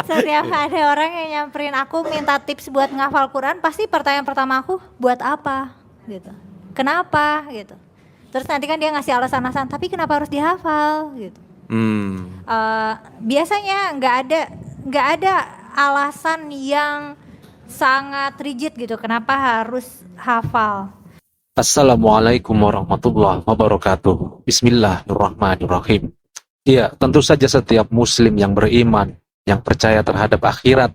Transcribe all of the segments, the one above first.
Setiap ada orang yang nyamperin aku minta tips buat ngafal Quran, pasti pertanyaan pertama aku, buat apa? Gitu. Kenapa? Gitu. Terus nanti kan dia ngasih alasan-alasan, tapi kenapa harus dihafal? Gitu. Biasanya nggak ada alasan yang sangat rigid gitu. Kenapa harus hafal? Assalamualaikum warahmatullahi wabarakatuh. Bismillahirrahmanirrahim. Iya, tentu saja setiap muslim yang beriman, yang percaya terhadap akhirat,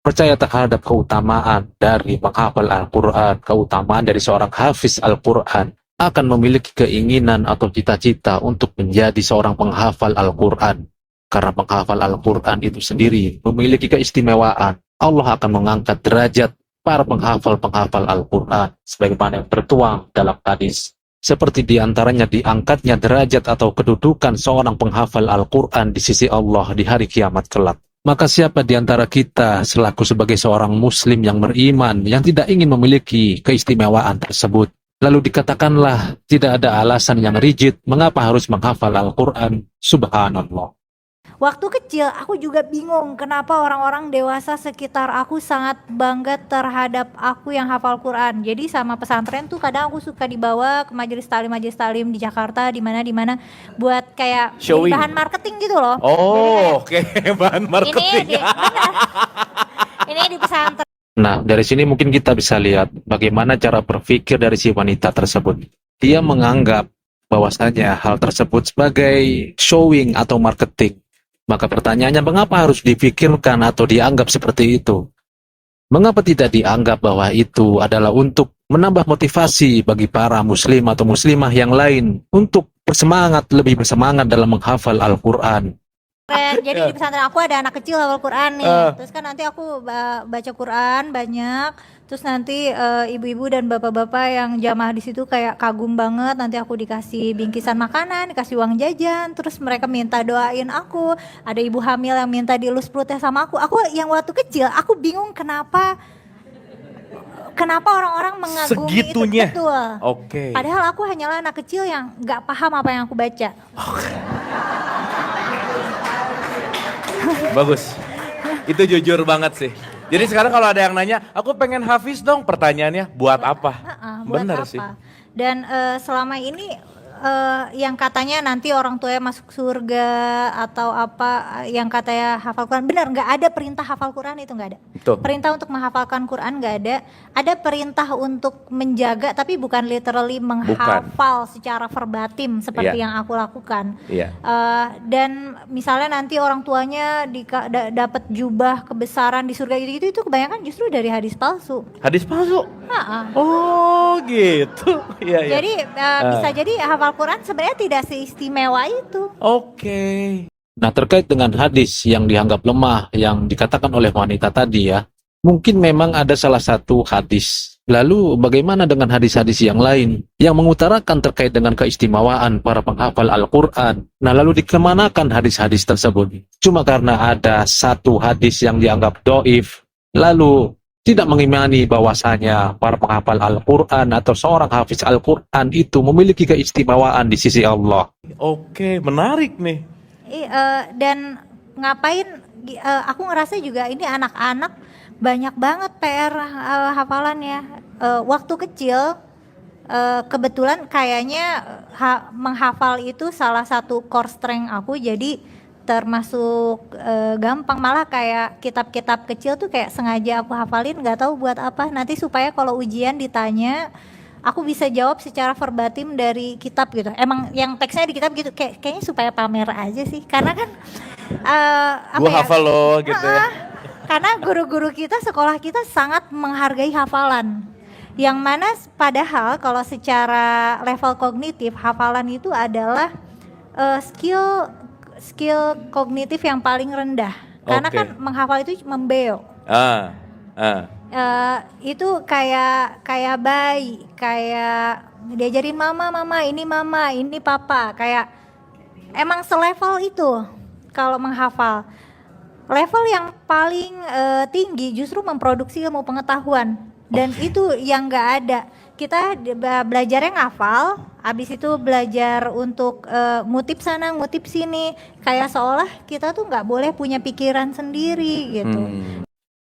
percaya terhadap keutamaan dari menghafal Al-Quran, keutamaan dari seorang hafiz Al-Quran, akan memiliki keinginan atau cita-cita untuk menjadi seorang penghafal Al-Quran. Karena penghafal Al-Quran itu sendiri memiliki keistimewaan. Allah akan mengangkat derajat para penghafal-penghafal Al-Quran sebagaimana yang tertuang dalam hadis. Seperti diantaranya diangkatnya derajat atau kedudukan seorang penghafal Al-Quran di sisi Allah di hari kiamat kelak. Maka siapa di antara kita selaku sebagai seorang muslim yang beriman yang tidak ingin memiliki keistimewaan tersebut? Lalu dikatakanlah tidak ada alasan yang rigid mengapa harus menghafal Al-Quran. Subhanallah. Waktu kecil aku juga bingung kenapa orang-orang dewasa sekitar aku sangat bangga terhadap aku yang hafal Quran. Jadi sama pesantren tuh kadang aku suka dibawa ke majelis talim di Jakarta di mana buat kayak jadi Showing. bahan marketing gitu loh. Oh, oke. Bahan marketing. Ini di pesantren. Nah, dari sini mungkin kita bisa lihat bagaimana cara berpikir dari si wanita tersebut. Dia menganggap bahwasanya hal tersebut sebagai showing atau marketing. Maka pertanyaannya, mengapa harus dipikirkan atau dianggap seperti itu? Mengapa tidak dianggap bahwa itu adalah untuk menambah motivasi bagi para muslim atau muslimah yang lain untuk lebih bersemangat dalam menghafal Al-Quran? Jadi di pesantren aku ada anak kecil hafal Quran nih. Terus kan nanti aku baca Quran banyak. Terus nanti ibu-ibu dan bapak-bapak yang jamaah di situ kayak kagum banget. Nanti aku dikasih bingkisan makanan, dikasih uang jajan. Terus mereka minta doain aku. Ada ibu hamil yang minta dielus perutnya sama aku. Aku yang waktu kecil, aku bingung kenapa orang-orang mengagumi Segitunya. itu. Betul. Oke. Padahal aku hanyalah anak kecil yang nggak paham apa yang aku baca. Bagus. Itu jujur banget sih. Jadi sekarang kalau ada yang nanya, aku pengen hafiz dong, pertanyaannya buat apa? Buat Bener apa? sih. Dan selama ini yang katanya nanti orang tuanya masuk surga atau apa yang katanya hafal Quran, benar nggak ada perintah hafal Quran, itu nggak ada. Betul. Perintah untuk menghafalkan Quran nggak ada. Ada perintah untuk menjaga, tapi bukan literally menghafal secara verbatim seperti yang aku lakukan. Iya. Dan misalnya nanti orang tuanya dapat jubah kebesaran di surga itu kebanyakan justru dari hadis palsu. Hadis palsu? Ha-ha. Oh gitu. Iya, iya. Jadi bisa jadi hafal Quran sebenarnya tidak seistimewa itu. Oke. Nah, terkait dengan hadis yang dianggap lemah, yang dikatakan oleh wanita tadi ya, mungkin memang ada salah satu hadis. Lalu bagaimana dengan hadis-hadis yang lain yang mengutarakan terkait dengan keistimewaan para penghafal Al-Quran? Nah, lalu dikemanakan hadis-hadis tersebut? Cuma karena ada satu hadis yang dianggap doif, lalu tidak mengimani bahwasanya para penghafal Al-Quran atau seorang hafiz Al-Quran itu memiliki keistimewaan di sisi Allah. Oke, menarik nih. Dan ngapain aku ngerasa juga ini anak-anak banyak banget PR hafalannya. Waktu kecil kebetulan kayaknya menghafal itu salah satu core strength aku, jadi termasuk gampang. Malah kayak kitab-kitab kecil tuh kayak sengaja aku hafalin, nggak tahu buat apa, nanti supaya kalau ujian ditanya aku bisa jawab secara verbatim dari kitab gitu. Emang yang teksnya di kitab gitu, kayaknya supaya pamer aja sih, karena kan Gua hafal loh gitu ya. karena guru-guru kita, sekolah kita sangat menghargai hafalan. Yang mana padahal kalau secara level kognitif, hafalan itu adalah skill kognitif yang paling rendah. Karena kan menghafal itu membeo. Itu kayak bayi, kayak diajarin mama ini papa, kayak emang selevel itu kalau menghafal. Level yang paling tinggi justru memproduksi ilmu pengetahuan, dan itu yang nggak ada. kita belajarnya ngafal, habis itu belajar untuk ngutip sana ngutip sini, kayak seolah kita tuh nggak boleh punya pikiran sendiri gitu.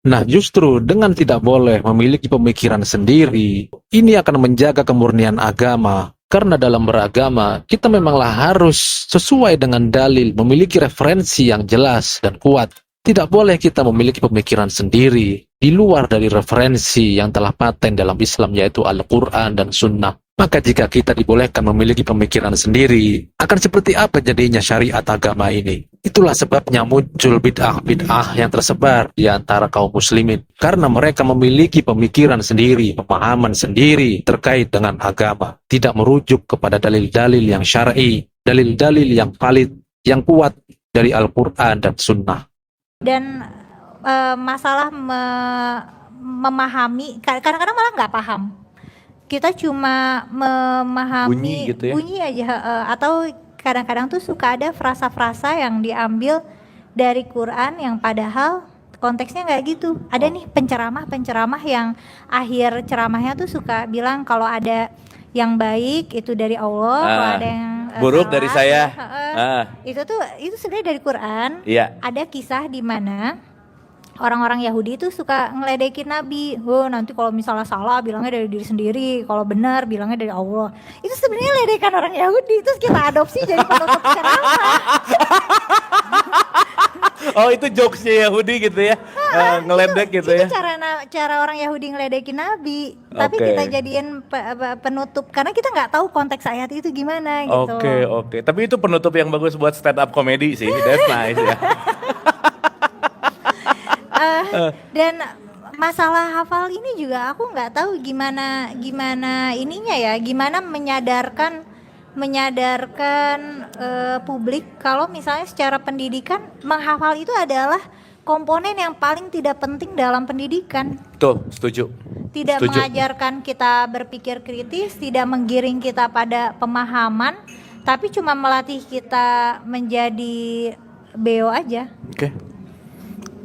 Nah, justru dengan tidak boleh memiliki pemikiran sendiri, ini akan menjaga kemurnian agama. Karena dalam beragama, kita memanglah harus sesuai dengan dalil, memiliki referensi yang jelas dan kuat. Tidak boleh kita memiliki pemikiran sendiri di luar dari referensi yang telah paten dalam Islam, yaitu Al-Quran dan Sunnah. Maka jika kita dibolehkan memiliki pemikiran sendiri, akan seperti apa jadinya syariat agama ini? Itulah sebabnya muncul bid'ah-bid'ah yang tersebar di antara kaum muslimin. Karena mereka memiliki pemikiran sendiri, pemahaman sendiri terkait dengan agama. Tidak merujuk kepada dalil-dalil yang syar'i, dalil-dalil yang valid, yang kuat dari Al-Quran dan Sunnah. Dan masalah memahami, kadang-kadang malah nggak paham. Kita cuma memahami Bunyi gitu ya? bunyi aja, atau kadang-kadang tuh suka ada frasa-frasa yang diambil dari Quran yang padahal konteksnya nggak gitu. Ada nih penceramah yang akhir ceramahnya tuh suka bilang kalau ada yang baik itu dari Allah, kalau ada yang buruk salah, dari saya. itu sebenarnya dari Quran. Iya. Ada kisah di mana orang-orang Yahudi itu suka ngeledekin Nabi. Oh, nanti kalau misalnya salah bilangnya dari diri sendiri, kalau benar bilangnya dari Allah. Itu sebenarnya ledekan orang Yahudi, terus kita adopsi jadi penutup ceramah. Oh, itu jokesnya Yahudi gitu ya, ngeledek gitu ya. Itu cara orang Yahudi ngeledekin Nabi, tapi Oke. kita jadiin penutup karena kita nggak tahu konteks ayat itu gimana gitu. Oke. Tapi itu penutup yang bagus buat stand up comedy sih. That's nice ya. Dan masalah hafal ini juga aku nggak tahu gimana ininya ya, gimana menyadarkan publik kalau misalnya secara pendidikan menghafal itu adalah komponen yang paling tidak penting dalam pendidikan. Tuh, setuju. Tidak Setuju. mengajarkan kita berpikir kritis, tidak menggiring kita pada pemahaman, tapi cuma melatih kita menjadi beo aja. Oke.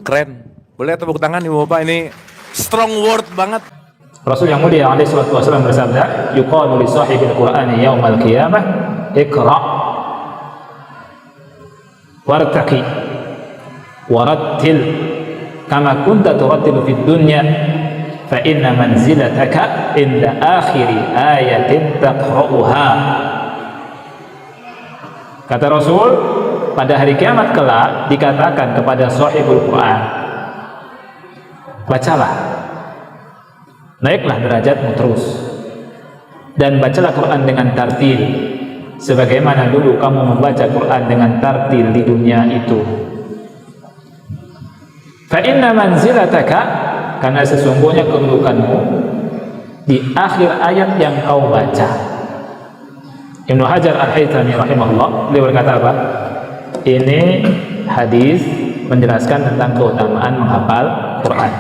Keren. Boleh tepuk tangan Ibu Bapak, ini strong word banget. Rasul yang mulia alaihi salatu wasallam bersabda, yuqalu li sahibil qur'ani yaumal qiyamah iqra wartaqi warattil kama kunta turattilu fid dunya fa inna manzilataka inda akhiri ayatin taqra'uha. Kata Rasul, pada hari kiamat kelak dikatakan kepada sahibul Quran, bacalah, naiklah derajatmu terus, dan bacalah Quran dengan tartil sebagaimana dulu kamu membaca Quran dengan tartil di dunia itu. Fa inna manzilataka, karena sesungguhnya kedudukanmu di akhir ayat yang kau baca. Ibnu Hajar Al-Haythami rahimahullah, beliau berkata apa? Ini hadis menjelaskan tentang keutamaan menghafal Quran.